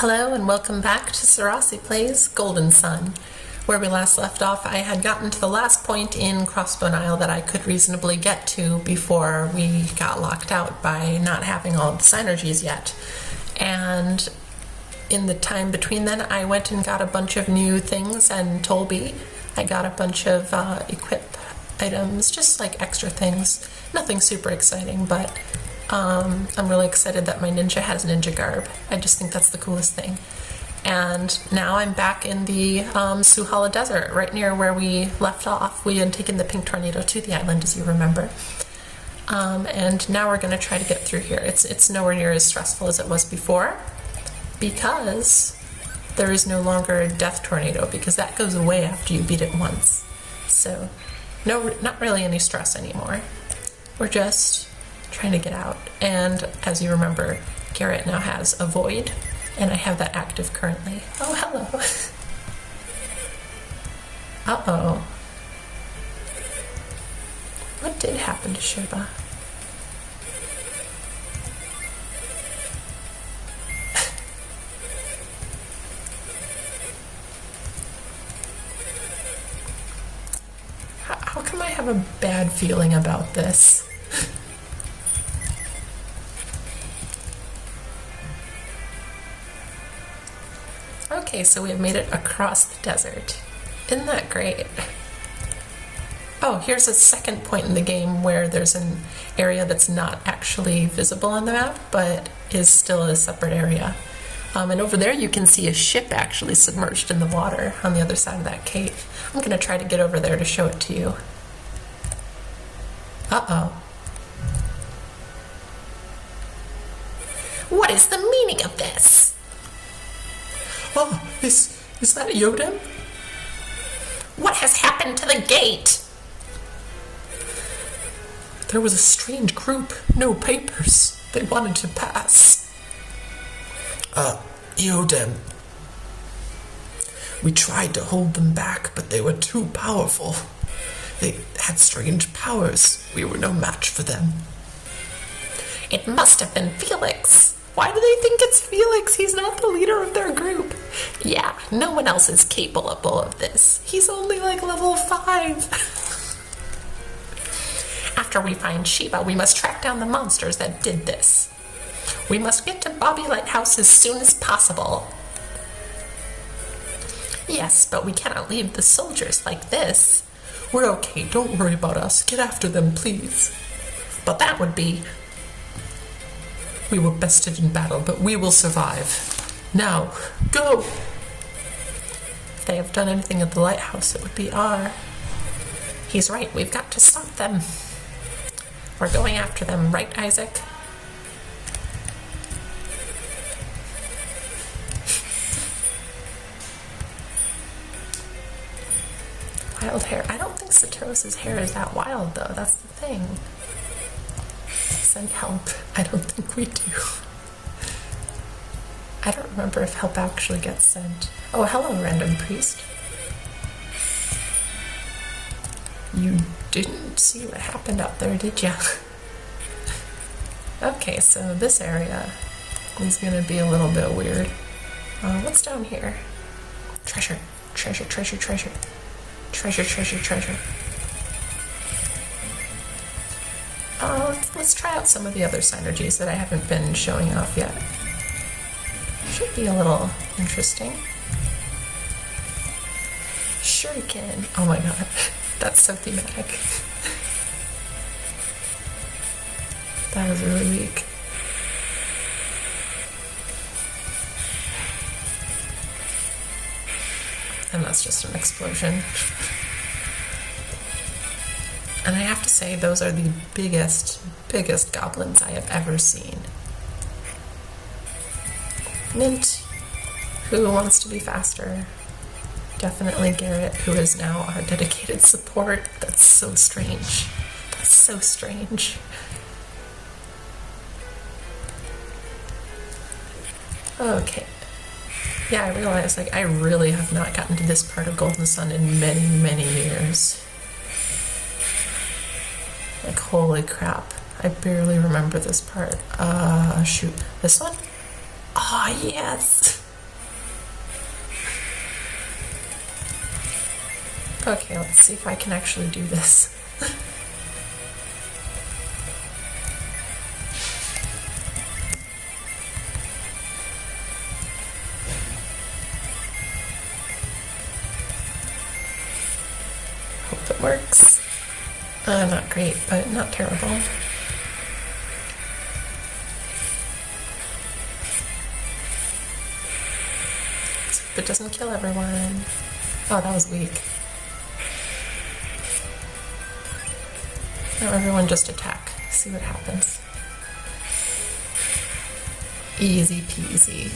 Hello and welcome back to Syrasi Plays Golden Sun. Where we last left off, I had gotten to the last point in Crossbone Isle that I could reasonably get to before we got locked out by not having all of the synergies yet. And in the time between then, I went and got a bunch of new things, and Tolby, I got a bunch of equip items, just like extra things. Nothing super exciting, but I'm really excited that my ninja has ninja garb. I just think that's the coolest thing. And now I'm back in the Suhala Desert, right near where we left off. We had taken the pink tornado to the island, as you remember. And now we're going to try to get through here. It's nowhere near as stressful as it was before, because there is no longer a death tornado, because that goes away after you beat it once. So, no, not really any stress anymore. We're just trying to get out. And as you remember, Garrett now has a void, and I have that active currently. Oh, hello. Uh-oh. What did happen to Sheba? How come I have a bad feeling about this? Okay, so we have made it across the desert. Isn't that great? Oh, here's a second point in the game where there's an area that's not actually visible on the map, but is still a separate area. And over there you can see a ship actually submerged in the water on the other side of that cave. I'm going to try to get over there to show it to you. Uh-oh. What is the meaning of this? Oh, is that Yodem? What has happened to the gate? There was a strange group, no papers. They wanted to pass. Yodem. We tried to hold them back, but they were too powerful. They had strange powers. We were no match for them. It must have been Felix. Why do they think it's Felix? He's not the leader of their group. Yeah, no one else is capable of this. He's only like level 5. After we find Sheba, we must track down the monsters that did this. We must get to Bobby Lighthouse as soon as possible. Yes, but we cannot leave the soldiers like this. We're okay, don't worry about us. Get after them, please. But that would be... We were bested in battle, but we will survive. Now, go! If they have done anything at the lighthouse, it would be R. He's right, we've got to stop them. We're going after them, right, Isaac? Wild hair. I don't think Satoros' hair is that wild, though. That's the thing. Send help. I don't think we do. I don't remember if help actually gets sent. Oh, hello, random priest. You didn't see what happened out there, did ya? Okay, so this area is gonna be a little bit weird. What's down here? Treasure. Treasure, treasure, treasure. Treasure, treasure, treasure. Let's try out some of the other synergies that I haven't been showing off yet. Should be a little interesting. Shuriken. Oh my god, that's so thematic. That was really weak. And that's just an explosion. And I have to say, those are the biggest goblins I have ever seen. Mint, who wants to be faster. Definitely Garrett, who is now our dedicated support. That's so strange. That's so strange. Okay. Yeah, I realize, like, I really have not gotten to this part of Golden Sun in many, many years. Like, holy crap. I barely remember this part. Shoot. This one? Ah, yes! Okay, let's see if I can actually do this. Hope it works. Not great, but not terrible. Let's hope it doesn't kill everyone. Oh, that was weak. Now everyone just attack. See what happens. Easy peasy.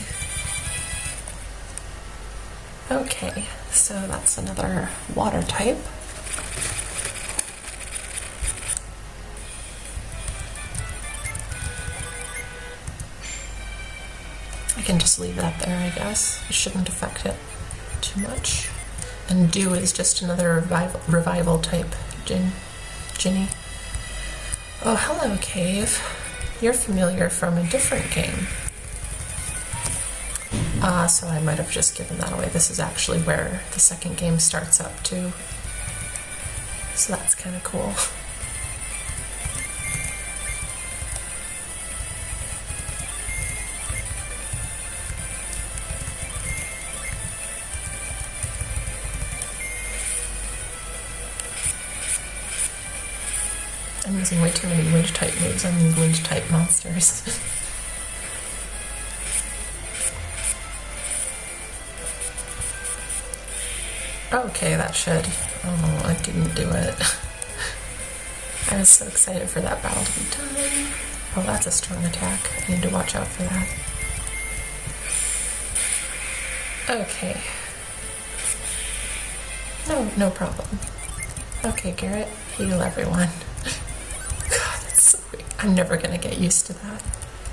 Okay, so that's another water type. I can just leave that there, I guess. It shouldn't affect it too much. And Dew is just another revival type Ginny. Oh, hello, Cave. You're familiar from a different game. So I might have just given that away. This is actually where the second game starts up, too. So that's kind of cool. I'm using way too many wind type moves on these wind type monsters. Okay, that should. Oh, I didn't do it. I was so excited for that battle to be done. Oh, that's a strong attack. I need to watch out for that. Okay. No problem. Okay, Garrett, heal everyone. God, that's so weird. I'm never gonna get used to that.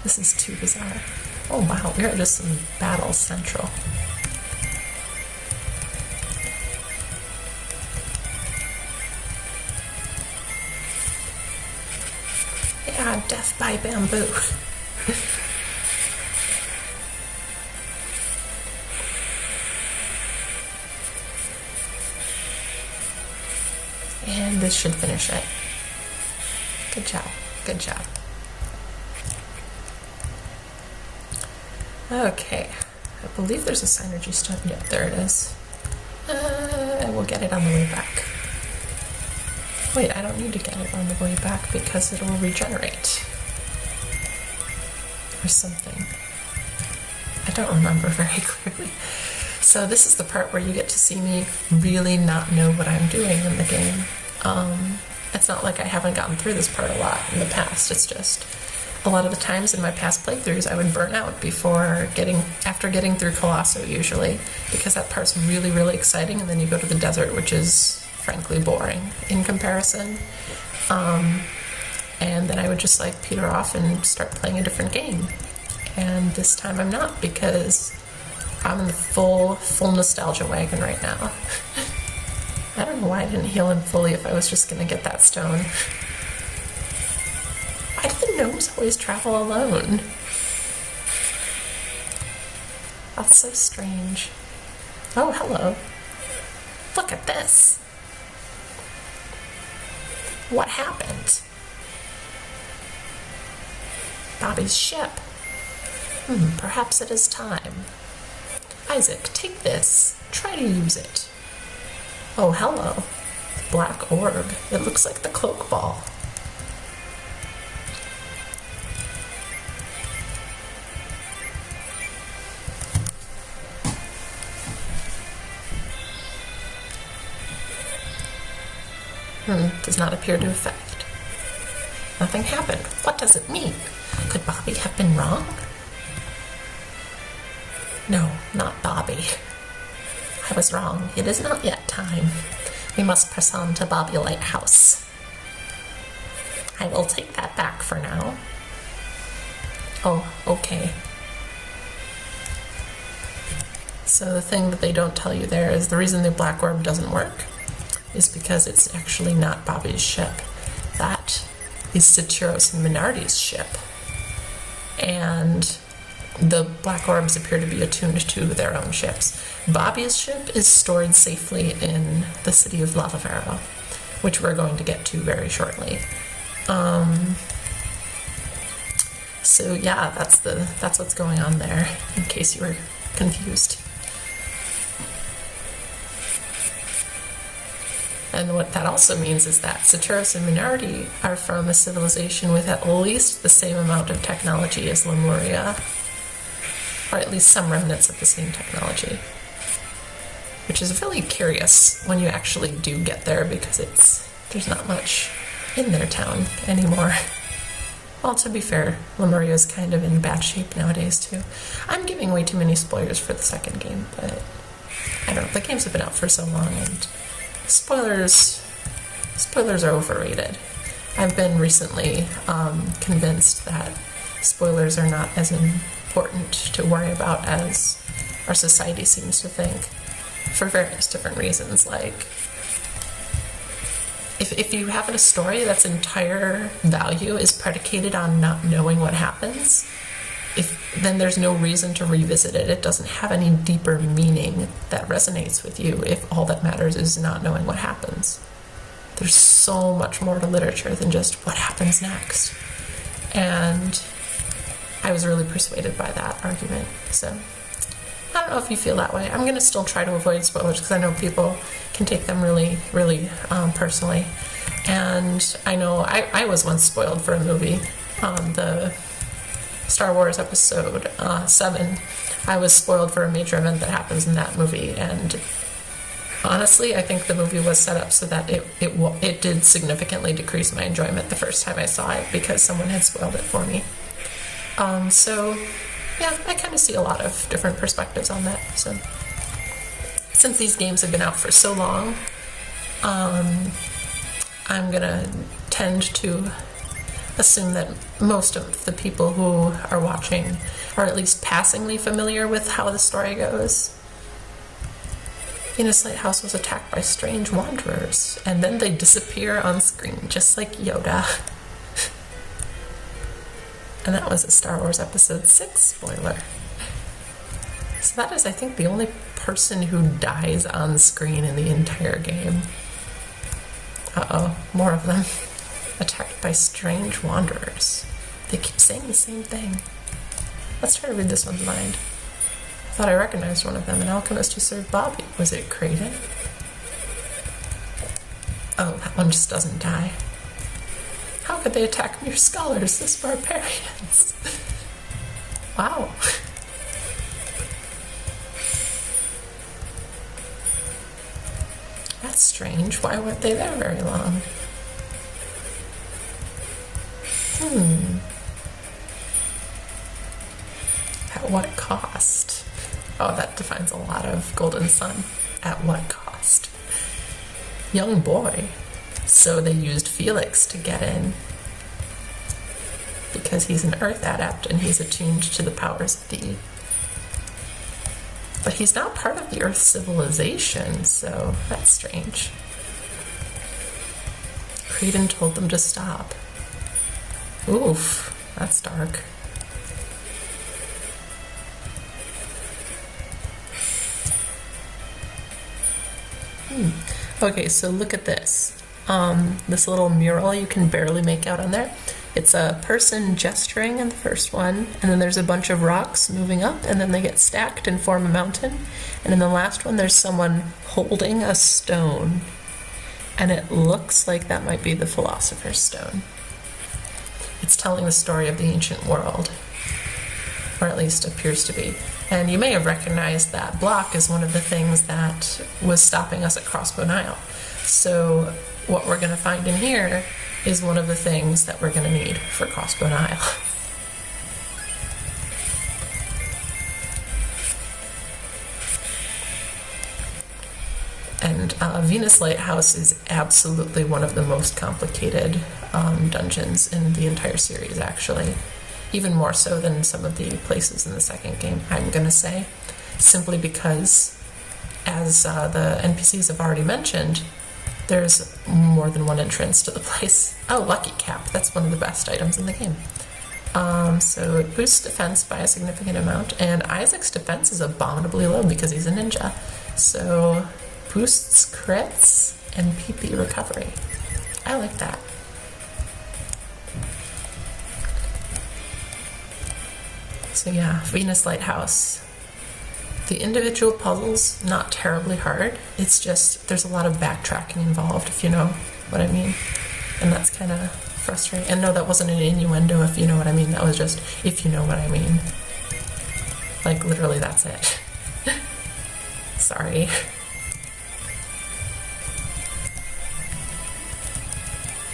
This is too bizarre. Oh wow, we are just in battle central. Yeah, death by bamboo. And this should finish it. Good job. Good job. Okay. I believe there's a synergy stone. Yep, there it is. We'll get it on the way back. Wait, I don't need to get it on the way back because it'll regenerate. Or something. I don't remember very clearly. So this is the part where you get to see me really not know what I'm doing in the game. It's not like I haven't gotten through this part a lot in the past. It's just a lot of the times in my past playthroughs I would burn out after getting through Colosso usually, because that part's really, really exciting, and then you go to the desert, which is frankly boring in comparison. And then I would just like peter off and start playing a different game. And this time I'm not, because I'm in the full nostalgia wagon right now. I don't know why I didn't heal him fully if I was just going to get that stone. Why do the gnomes always travel alone? That's so strange. Oh, hello. Look at this. What happened? Bobby's ship. Perhaps it is time. Isaac, take this. Try to use it. Oh, hello. Black orb. It looks like the cloak ball. Does not appear to affect. Nothing happened. What does it mean? Could Bobby have been wrong? No, not Bobby. I was wrong. It is not yet time. We must press on to Bobby Lighthouse. I will take that back for now. Oh, okay. So the thing that they don't tell you there is the reason the black orb doesn't work is because it's actually not Bobby's ship. That is Satiros and Minardi's ship. And the black orbs appear to be attuned to their own ships. Bobby's ship is stored safely in the city of Lalavero, which we're going to get to very shortly. So yeah, that's what's going on there, in case you were confused. And what that also means is that Saturos and Minardi are from a civilization with at least the same amount of technology as Lemuria, or at least some remnants of the same technology. Which is really curious when you actually do get there, because there's not much in their town anymore. Well, to be fair, Lemuria is kind of in bad shape nowadays too. I'm giving way too many spoilers for the second game, but I don't know, the games have been out for so long, and spoilers are overrated. I've been recently convinced that spoilers are not as important to worry about as our society seems to think, for various different reasons. Like, if you have a story that's entire value is predicated on not knowing what happens, then there's no reason to revisit it. It doesn't have any deeper meaning that resonates with you if all that matters is not knowing what happens. There's so much more to literature than just what happens next. And I was really persuaded by that argument. So I don't know if you feel that way. I'm going to still try to avoid spoilers because I know people can take them really, really personally. And I know I was once spoiled for a movie. The Star Wars Episode 7, I was spoiled for a major event that happens in that movie, and honestly, I think the movie was set up so that it did significantly decrease my enjoyment the first time I saw it because someone had spoiled it for me. So, yeah, I kind of see a lot of different perspectives on that. So, since these games have been out for so long, I'm gonna tend to assume that most of the people who are watching are at least passingly familiar with how the story goes. Venus Lighthouse was attacked by strange wanderers, and then they disappear on screen, just like Yoda. And that was a Star Wars Episode 6 spoiler. So that is, I think, the only person who dies on screen in the entire game. Uh-oh, more of them. Attacked by strange wanderers. They keep saying the same thing. Let's try to read this one's mind. I thought I recognized one of them, an alchemist who served Bobby. Was it Creighton? Oh, that one just doesn't die. How could they attack mere scholars, this barbarians? Wow. That's strange. Why weren't they there very long? At what cost? Oh, that defines a lot of Golden Sun. At what cost? Young boy. So they used Felix to get in. Because he's an Earth adept and he's attuned to the powers of the... But he's not part of the Earth civilization, so that's strange. Creighton told them to stop. Oof, that's dark. Okay, so look at this. This little mural you can barely make out on there. It's a person gesturing in the first one, and then there's a bunch of rocks moving up, and then they get stacked and form a mountain. And in the last one, there's someone holding a stone, and it looks like that might be the Philosopher's Stone. It's telling the story of the ancient world, or at least appears to be. And you may have recognized that block as one of the things that was stopping us at Crossbow Nile. So what we're going to find in here is one of the things that we're going to need for Crossbow Nile. And Venus Lighthouse is absolutely one of the most complicated dungeons in the entire series, actually. Even more so than some of the places in the second game, I'm going to say. Simply because, as the NPCs have already mentioned, there's more than one entrance to the place. Oh, Lucky Cap. That's one of the best items in the game. So it boosts defense by a significant amount, and Isaac's defense is abominably low because he's a ninja. So boosts crits and PP recovery. I like that. So yeah, Venus Lighthouse. The individual puzzles, not terribly hard. It's just, there's a lot of backtracking involved, if you know what I mean. And that's kind of frustrating. And no, that wasn't an innuendo, if you know what I mean. That was just, if you know what I mean. Like, literally, that's it. Sorry.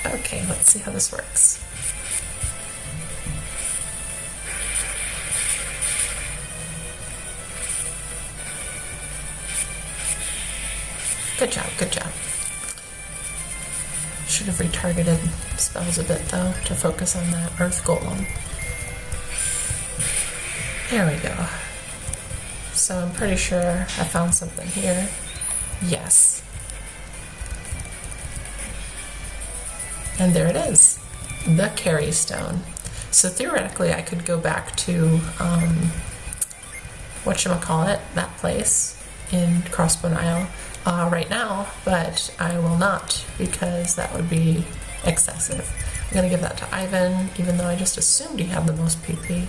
Okay, let's see how this works. Good job, good job. Should have retargeted spells a bit, though, to focus on that Earth Golem. There we go. So I'm pretty sure I found something here. Yes. And there it is. The Carry Stone. So theoretically, I could go back to, whatchamacallit, that place in Crossbone Isle right now, but I will not because that would be excessive. I'm going to give that to Ivan, even though I just assumed he had the most PP.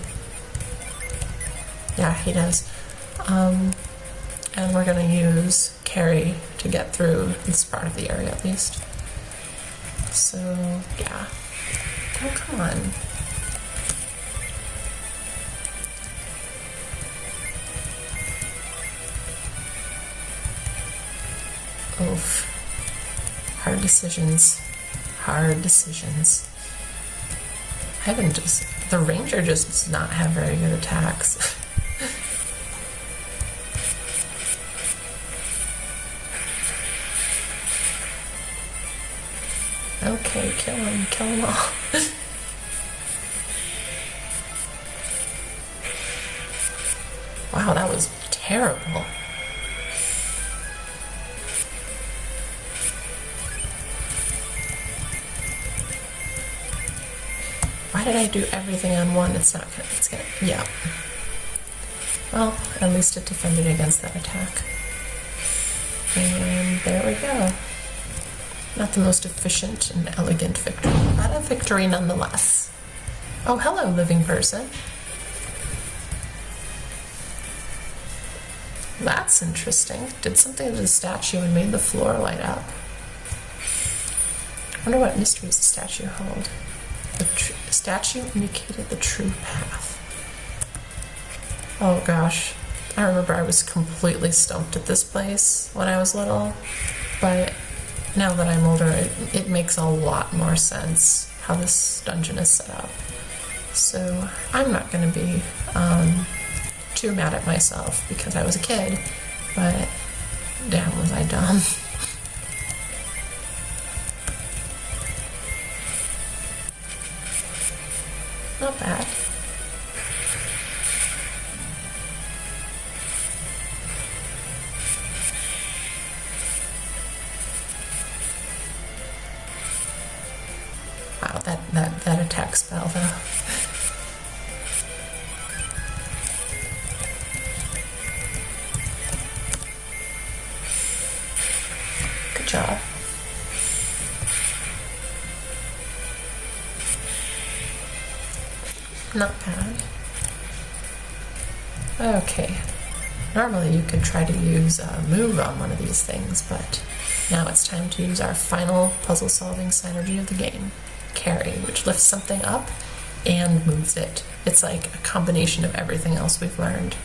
Yeah, he does. And we're going to use Carry to get through this part of the area at least. So, yeah. Oh, come on. Oof. Hard decisions. Hard decisions. The ranger just does not have very good attacks. Okay, kill them all. Wow, that was terrible. Why did I do everything on one? It's gonna, yeah. Well, at least it defended against that attack. And there we go. Not the most efficient and elegant victory, but a victory nonetheless. Oh, hello, living person. That's interesting. Did something to the statue and made the floor light up. I wonder what mysteries the statue held. The statue indicated the true path. Oh gosh. I remember I was completely stumped at this place when I was little, but now that I'm older, it makes a lot more sense how this dungeon is set up. So I'm not going to be too mad at myself because I was a kid, but damn was I dumb. Not bad. Wow, that attack spell though. Good job. Not bad. Okay. Normally you could try to use a move on one of these things, but now it's time to use our final puzzle-solving synergy of the game. Carry, which lifts something up and moves it. It's like a combination of everything else we've learned.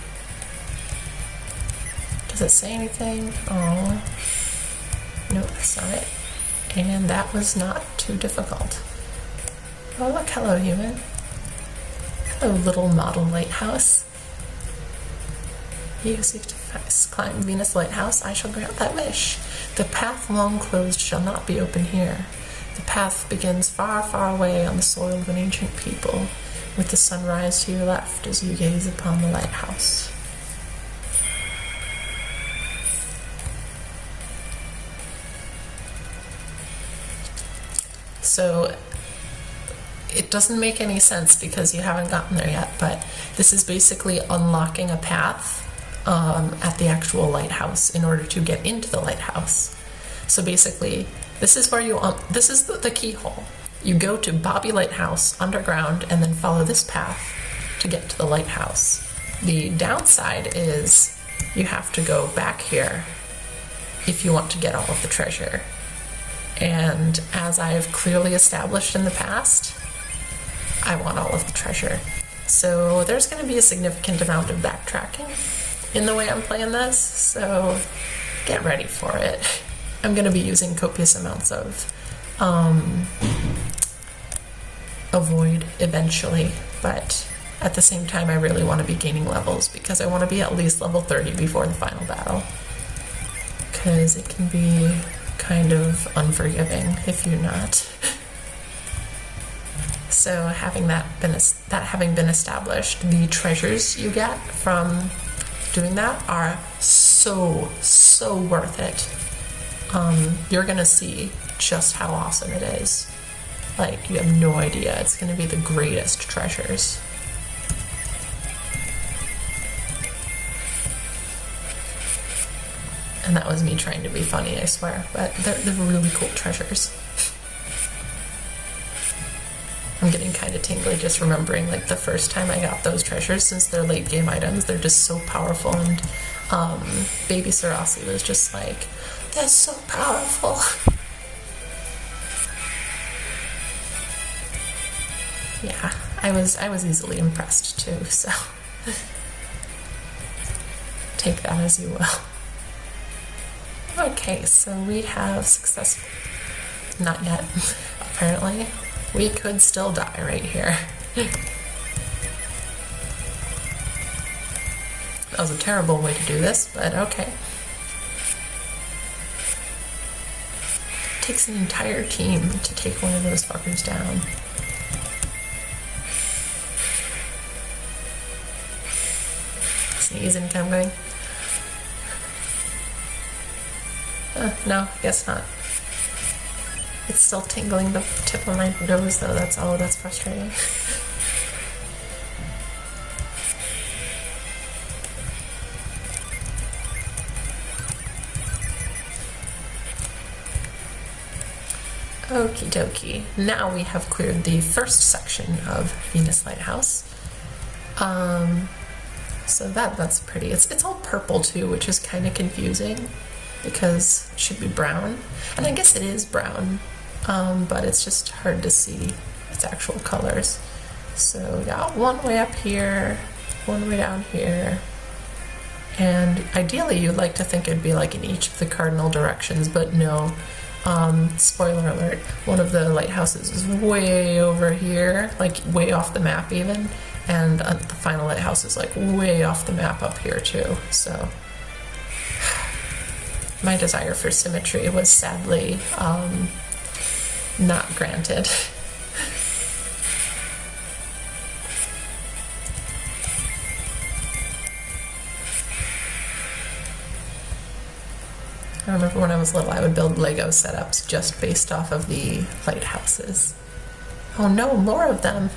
Does it say anything? Oh. Nope, that's not it. And that was not too difficult. Oh, look, hello, human. Hello, little model lighthouse. You seek to climb Venus Lighthouse, I shall grant that wish. The path long closed shall not be open here. The path begins far, far away on the soil of an ancient people, with the sunrise to your left as you gaze upon the lighthouse. So it doesn't make any sense because you haven't gotten there yet, but this is basically unlocking a path at the actual lighthouse in order to get into the lighthouse. So basically, this is where this is the keyhole. You go to Bobby Lighthouse underground and then follow this path to get to the lighthouse. The downside is you have to go back here if you want to get all of the treasure. And as I've clearly established in the past, I want all of the treasure. So there's going to be a significant amount of backtracking in the way I'm playing this, so get ready for it. I'm going to be using copious amounts of avoid eventually, but at the same time I really want to be gaining levels because I want to be at least level 30 before the final battle, because it can be kind of unforgiving if you're not. So having having been established, the treasures you get from doing that are so worth it. You're gonna see just how awesome it is. Like, you have no idea. It's gonna be the greatest treasures. And that was me trying to be funny, I swear, but they're really cool treasures. I'm getting kind of tingly just remembering like the first time I got those treasures, since they're late game items. They're just so powerful, and baby Syrasi was just like, they're so powerful. Yeah, I was easily impressed too, so take that as you will. Okay, so we have successful. Not yet, apparently. We could still die right here. That was a terrible way to do this, but okay. It takes an entire team to take one of those fuckers down. Sneeze incoming. No, guess not. It's still tingling the tip of my nose, though. That's frustrating. Okie dokie. Now we have cleared the first section of Venus Lighthouse. So that's pretty. It's all purple too, which is kind of confusing because it should be brown, and I guess it is brown, but it's just hard to see its actual colors. So we got one way up here, one way down here, and ideally you'd like to think it'd be like in each of the cardinal directions, but no. Spoiler alert, one of the lighthouses is way over here, like way off the map even, and the final lighthouse is like way off the map up here too, so my desire for symmetry was sadly not granted. I remember when I was little, I would build Lego setups just based off of the lighthouses. Oh no, more of them.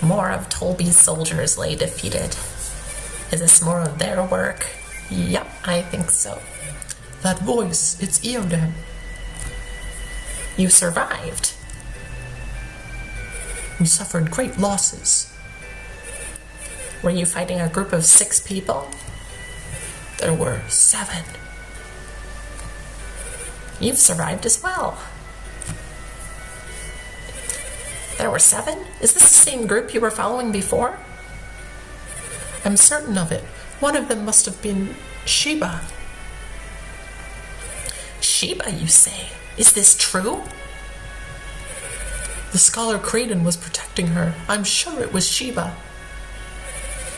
More of Tolby's soldiers lay defeated. Is this more of their work? Yep, I think so. That voice, it's Eoden. You survived. We suffered great losses. Were you fighting a group of 6 people? There were 7. You've survived as well. There were 7? Is this the same group you were following before? I'm certain of it. One of them must have been Sheba. Sheba, you say? Is this true? The scholar Creighton was protecting her. I'm sure it was Sheba.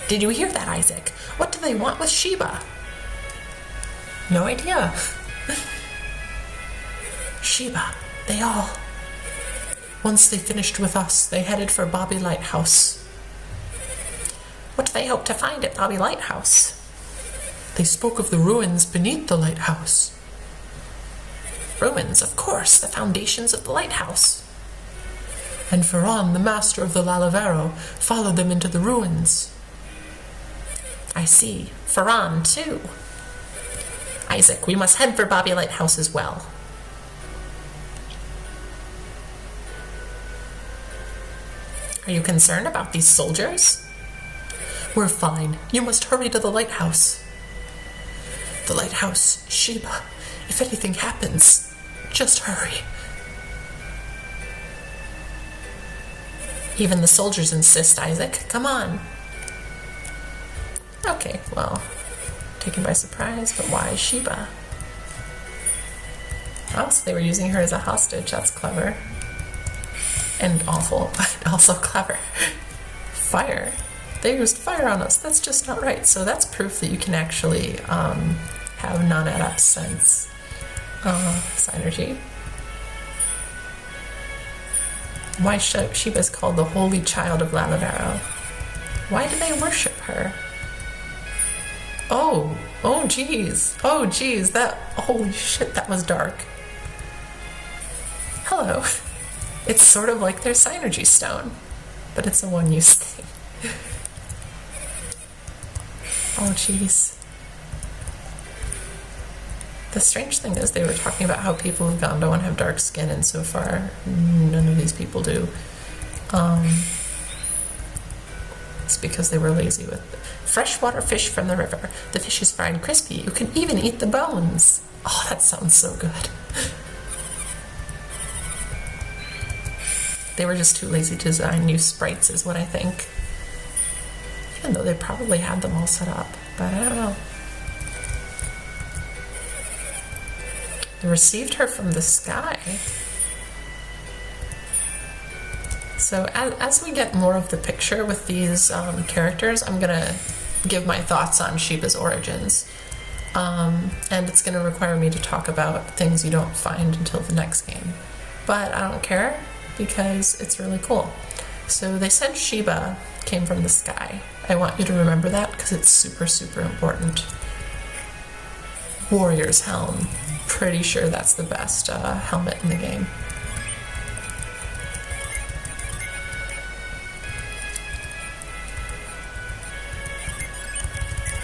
Did you hear that, Isaac? What do they want with Sheba? No idea. Sheba, they all. Once they finished with us, they headed for Bobby Lighthouse. What do they hope to find at Bobby Lighthouse? They spoke of the ruins beneath the lighthouse. Ruins, of course, the foundations of the lighthouse. And Ferran, the master of the Lalavero, followed them into the ruins. I see. Ferran, too. Isaac, we must head for Bobby Lighthouse as well. Are you concerned about these soldiers? We're fine. You must hurry to the lighthouse. The lighthouse, Sheba. If anything happens, just hurry. Even the soldiers insist, Isaac. Come on. Okay, well, taken by surprise, but why Sheba? Oh, so they were using her as a hostage. That's clever. And awful, but also clever. Fire. They used fire on us. That's just not right. So that's proof that you can actually have non-adept sense synergy. Why Sheba's called the Holy Child of Lalavero? Why do they worship her? Oh geez, holy shit, that was dark. Hello. It's sort of like their synergy stone, but it's a one-use thing. Oh geez. The strange thing is they were talking about how people who've gone don't have dark skin, and so far none of these people do. It's because they were lazy with freshwater fish from the river. The fish is fried crispy. You can even eat the bones. Oh, that sounds so good. They were just too lazy to design new sprites is what I think. Even though they probably had them all set up, but I don't know. They received her from the sky. So as we get more of the picture with these characters, I'm going to give my thoughts on Sheba's origins. And it's going to require me to talk about things you don't find until the next game. But I don't care, because it's really cool. So they said Sheba came from the sky. I want you to remember that, because it's super, super important. Warrior's Helm. Pretty sure that's the best helmet in the game.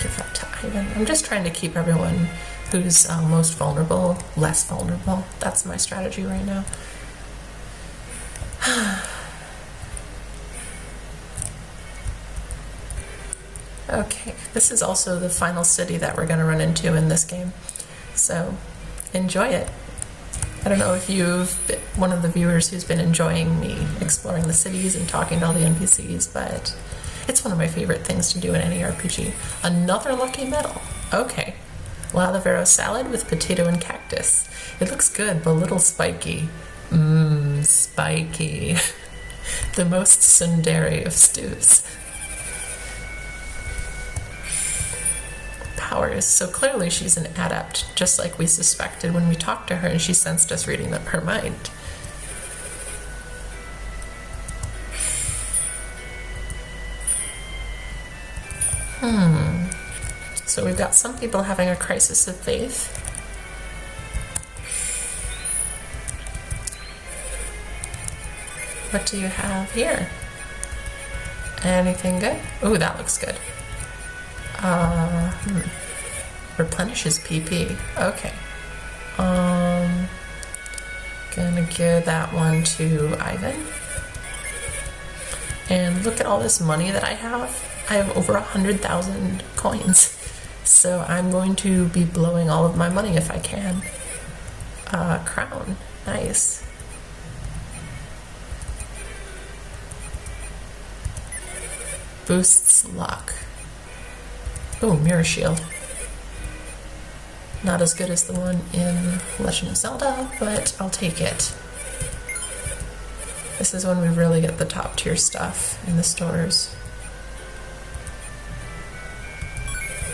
Give that to Ivan. I'm just trying to keep everyone who's most vulnerable less vulnerable. That's my strategy right now. Okay, this is also the final city that we're going to run into in this game, so enjoy it. I don't know if you've been one of the viewers who's been enjoying me exploring the cities and talking to all the NPCs, but it's one of my favorite things to do in any RPG. Another lucky medal. Okay. Lalavero salad with potato and cactus. It looks good, but a little spiky. Spiky. The most tsundere of stews. Powers. So clearly she's an adept, just like we suspected when we talked to her and she sensed us reading her mind. So we've got some people having a crisis of faith. What do you have here? Anything good? Ooh, that looks good. Replenishes PP. Okay. Gonna give that one to Ivan. And look at all this money that I have. I have over 100,000 coins. So I'm going to be blowing all of my money if I can. Crown. Nice. Boosts luck. Oh, Mirror Shield. Not as good as the one in Legend of Zelda, but I'll take it. This is when we really get the top tier stuff in the stores.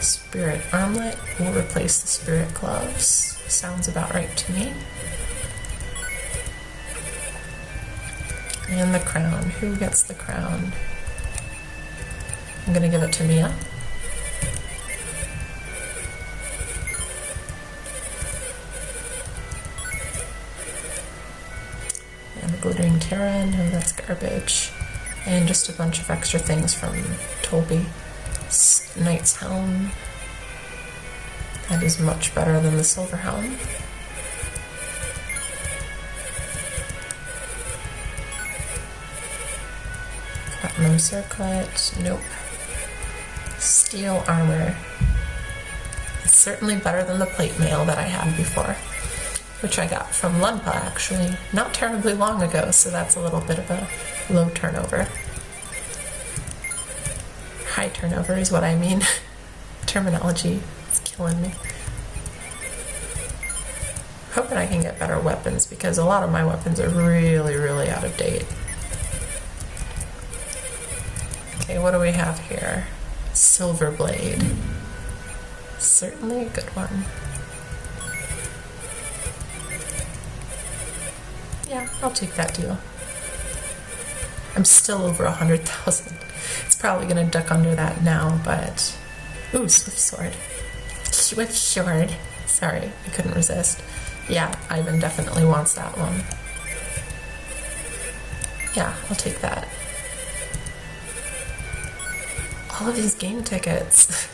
Spirit Armlet will replace the Spirit Gloves. Sounds about right to me. And the crown. Who gets the crown? I'm gonna give it to Mia. mascara, no, that's garbage. And just a bunch of extra things from Tolby. Knight's Helm. That is much better than the Silver Helm. Platinum Circlet, nope. Steel Armor. It's certainly better than the plate mail that I had before, which I got from Lunpa actually, not terribly long ago, so that's a little bit of a low turnover. High turnover is what I mean. Terminology is killing me. Hoping I can get better weapons because a lot of my weapons are really, really out of date. Okay, what do we have here? Silver Blade. Certainly a good one. Yeah, I'll take that deal. I'm still over 100,000. It's probably gonna duck under that now, but... Ooh, Swift Sword. Swift Sword. Sorry, I couldn't resist. Yeah, Ivan definitely wants that one. Yeah, I'll take that. All of these game tickets.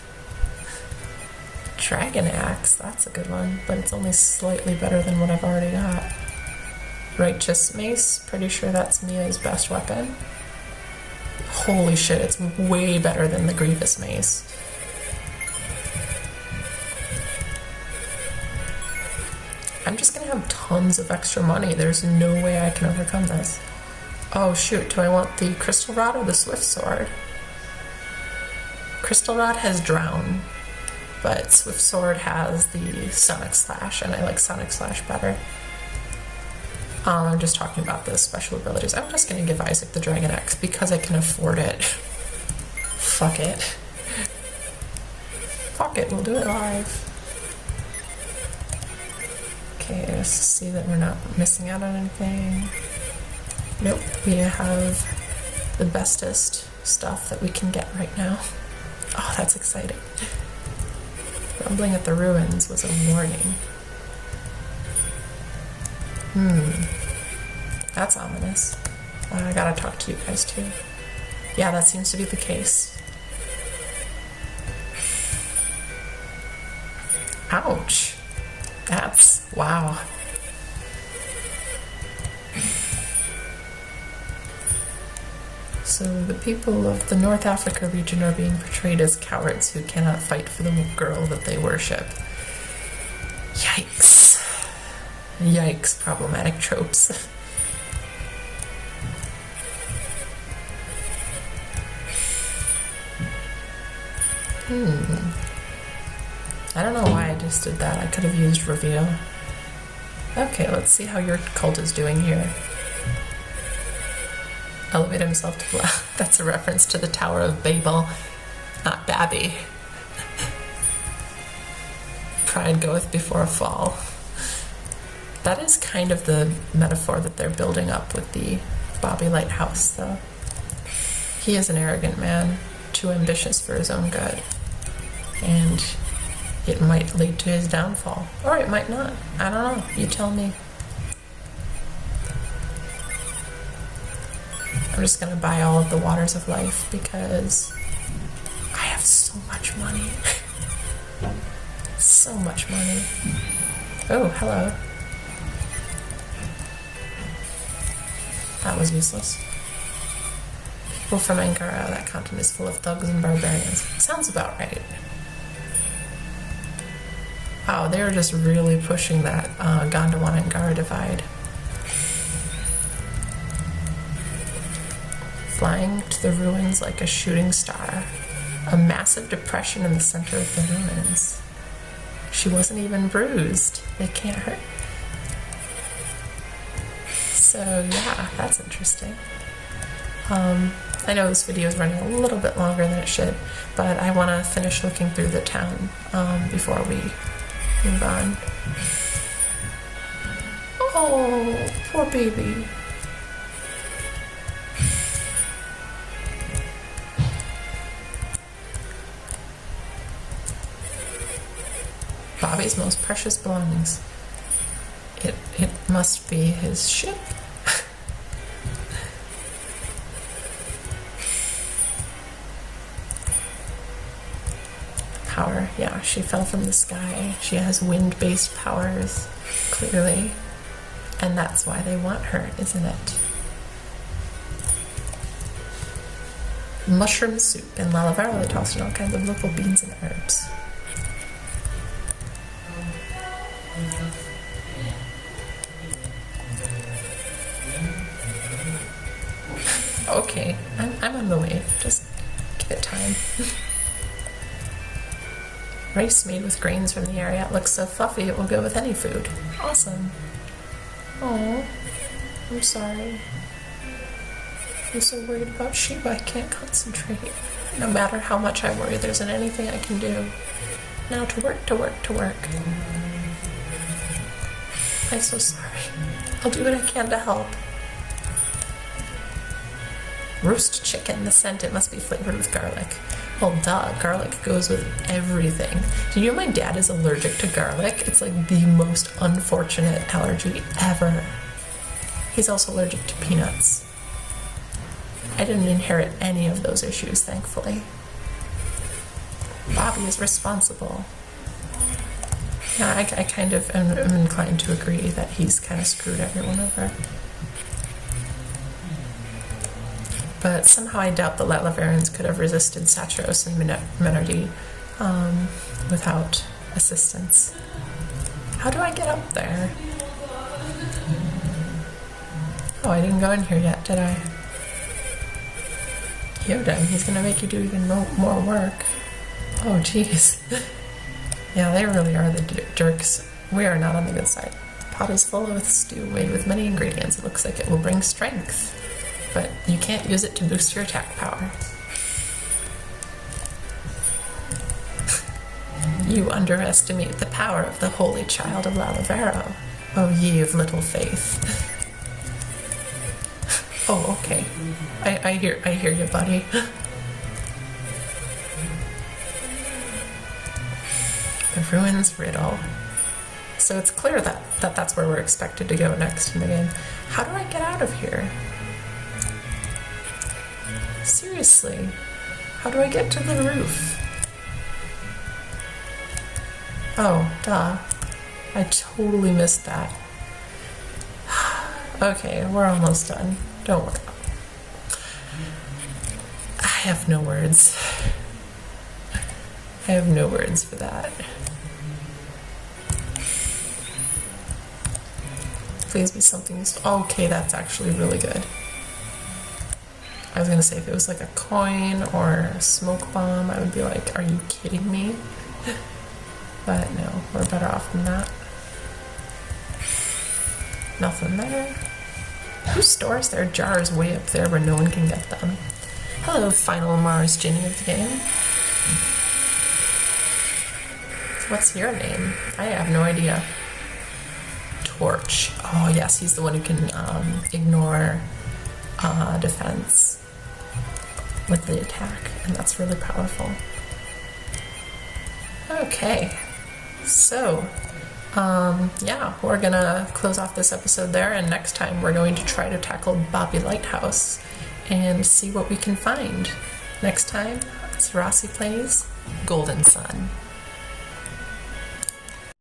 Dragon Axe, that's a good one, but it's only slightly better than what I've already got. Righteous Mace, pretty sure that's Mia's best weapon. Holy shit, it's way better than the Grievous Mace. I'm just gonna have tons of extra money. There's no way I can overcome this. Oh shoot, do I want the Crystal Rod or the Swift Sword? Crystal Rod has Drown, but Swift Sword has the Sonic Slash, and I like Sonic Slash better. I'm just talking about the special abilities. I'm just gonna give Isaac the Dragon Axe because I can afford it. Fuck it. Fuck it, we'll do it live. Okay, let's see that we're not missing out on anything. Nope, we have the bestest stuff that we can get right now. Oh, that's exciting. Rumbling at the Ruins was a warning. That's ominous. I gotta talk to you guys too. Yeah, that seems to be the case. Ouch. That's... wow. So the people of the North Africa region are being portrayed as cowards who cannot fight for the girl that they worship. Yikes. Yikes, problematic tropes. I don't know why I just did that. I could have used reveal. Okay, let's see how your cult is doing here. Elevate himself to the That's a reference to the Tower of Babel, not Babby. Pride goeth before a fall. That is kind of the metaphor that they're building up with the Bobby Lighthouse, though. He is an arrogant man, too ambitious for his own good. And it might lead to his downfall. Or it might not. I don't know. You tell me. I'm just gonna buy all of the Waters of Life because I have so much money. So much money. Oh, hello. That was useless. People from Ankara, that continent is full of thugs and barbarians. Sounds about right. Wow, they're just really pushing that Gondwana-Ankara divide. Flying to the ruins like a shooting star. A massive depression in the center of the ruins. She wasn't even bruised. It can't hurt. So yeah, that's interesting. I know this video is running a little bit longer than it should, but I want to finish looking through the town before we move on. Oh, poor baby. Bobby's most precious belongings. It must be his ship. power. Yeah, she fell from the sky. She has wind-based powers, clearly. And that's why they want her, isn't it? Mushroom soup. In Lalavaro, they tossed in all kinds of local beans and herbs. Okay, I'm on the way. Just give it time. Rice made with grains from the area. It looks so fluffy it will go with any food. Awesome. Oh, I'm sorry. I'm so worried about Sheba, I can't concentrate. No matter how much I worry, there isn't anything I can do. Now to work, to work, to work. I'm so sorry. I'll do what I can to help. Roast chicken, the scent, it must be flavored with garlic. Well, duh, garlic goes with everything. Do you know my dad is allergic to garlic? It's like the most unfortunate allergy ever. He's also allergic to peanuts. I didn't inherit any of those issues, thankfully. Bobby is responsible. Yeah, I kind of am inclined to agree that he's kind of screwed everyone over. But somehow I doubt the Latlaverans could have resisted Satros and Menardi without assistance. How do I get up there? Oh, I didn't go in here yet, did I? Yoda, he's gonna make you do even more work. Oh, jeez. Yeah, they really are the jerks. We are not on the good side. The pot is full with stew made with many ingredients. It looks like it will bring strength, but you can't use it to boost your attack power. You underestimate the power of the holy child of Lalavaro. Oh, ye of little faith. Oh, okay. I hear you, buddy. The ruins riddle. So it's clear that that's where we're expected to go next in the game. How do I get out of here? Seriously, how do I get to the roof? Oh, duh. I totally missed that. Okay, we're almost done. Don't worry. I have no words. I have no words for that. Please be something useful. Okay, that's actually really good. I was gonna say if it was like a coin or a smoke bomb, I would be like, are you kidding me? But no, we're better off than that. Nothing there. Who stores their jars way up there where no one can get them? Hello, final Mars Ginny of the game. What's your name? I have no idea. Torch. Oh yes, he's the one who can ignore defense with the attack, and that's really powerful. Okay, so yeah, we're gonna close off this episode there, and next time we're going to try to tackle Bobby Lighthouse and see what we can find. Next time, Syrasi plays Golden Sun.